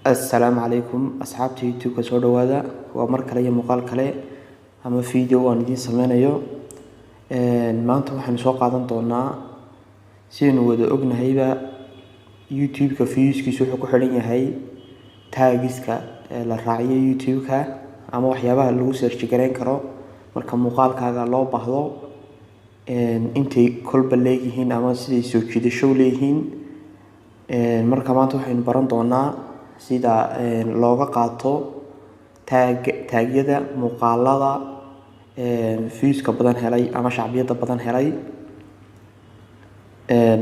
السلام عليكم أصحابتي يوتيوب كسر وهذا ومر كلي مقال كلي أما فيديو وندين سمينايو ما أنتم حنسوق عدن طونا سين وده أجن هيبة يوتيوب كفيس كيسوح كحرية هاي تاجس للرعية يوتيوب أما وحيابها اللي سيرش كرين كرو مركب مقال كذا الله بحضو أنتي كل بلاقيهن أما سيد سوتشي شو ليهن مركب ما أنتم حين بران طونا sida looga qaato taagyada muuqaalada fiiska badan helay ama shacbiyada badan helay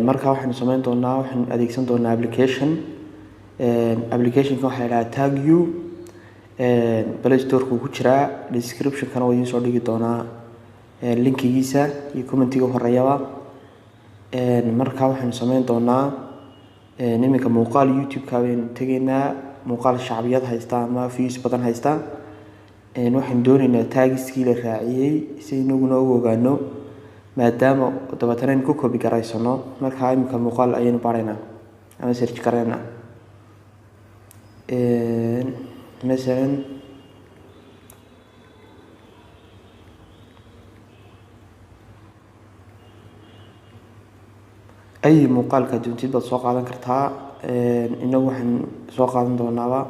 marka waxaan sameyn doonaa waxaan adeegsan doonaa application waxa la tag you Play Store ku jira description kana waan soo dhigi doonaa linkigiisa iyo commentiga horeeyaba marka waxaan sameyn doonaa nimanka muuqaal YouTube ka weyn tageena muuqaal shacbiyad haysta ama fiis badan haysta waxaan doonaynaa taagiskii la raaciyay si inaguna u ogaano maadaama dabataan ku koobi garaysano marka nimanka muuqaal ayaynu baaraynaa ama search karaynaa مثلا أي مقال كدونتيد بتسوق عدن كرتها إنه وحن سوق عدن دونابا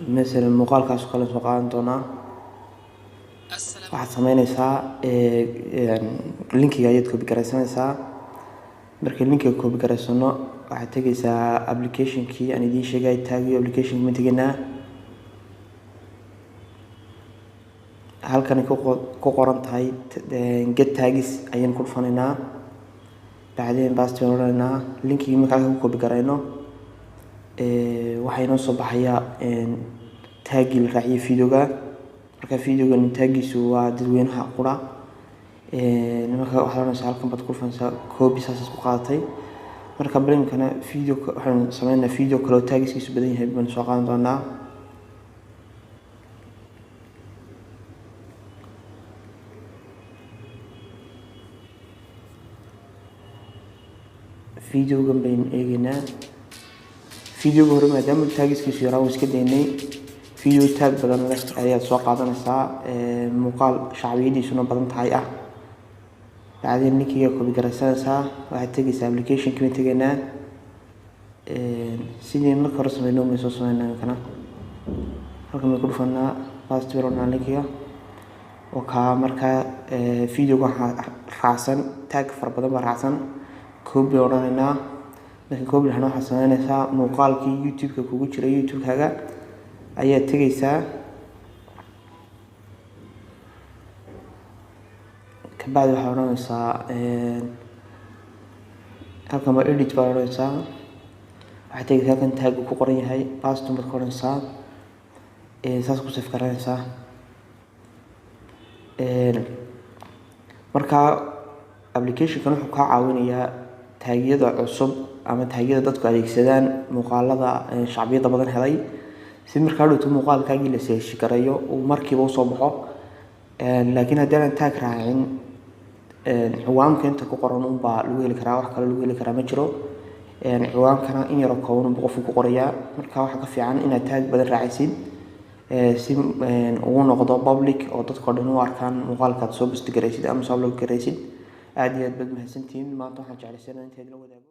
مثلا مقال كاسوق عدن سوق عدن دونا واحد سمينا سا لينك جايد كوبي كراسنا سا مركل لينك كوبي كراسنا واحد تجي سا application كي أنا دي شيء جاي تاجي application من تجينا halkan ku qoran tahay get tags ayaan ku dhufanayna bacdeen baasto oranayna linkiga markaa ku koobi garayno waxay noo soo baxaya tagi la raaciyo videoga marka videoga tagiisu waa dadweynaha qura marka waxaan halkan bad ku dhufanaysa koobi saas ku qaadatay marka bariimkana video waxaan sameynaa video kale tagiskiisu badan yahay baan soo qaadan doonaa فيديو جنبين إيجنا فيديو جوري ما دام التاجس كيسيرا وسكديني فيديو تاج بدن له أي سواق عدنا ساعة مقال شعبي دي شنو بدن تحيا بعدين نيكي يكو بجرسان ساعة واحد تجي application كم تجينا سيدي مركز رسمي نوم يسوس مننا كنا رقم يكون باست بيرونا نيكيا وكا مركا فيديو حسن تاج فربنا برحسن كوبي ورانينا لكن كوبي لحنا حسنانيسا muuqaalki YouTube ka kugu jira YouTube kaga ayaa tagaysa ka baad waxa oranaysa halkan ma edit baa oranaysa waxa tagaysa kan tag ku qoran yahay past number ku oranaysa saas ku save garanaysa marka application kan wuxuu ka caawinayaa taagyada cusub ama taagyada dadku adeegsadaan muuqaalada shacbiyada badan helay si markaa dhowto muuqaalkaagii la search garayo uu markiiba soo baxo laakiin haddii aan taag raacin ciwaanka inta ku qoran un baa lagu heli karaa wax kale lagu heli karaa ma jiro ciwaankana in yar oo kooban qofku ku qorayaa marka waxa ka fiican inaad taag badan raacisid si uu noqdo public oo dadka dhan u arkaan muuqaalkaad soo boost garaysid ama soo upload garaysid aad iyo aad bad mahadsantiin maanta waxaan jeclaysanaa inta la wadaago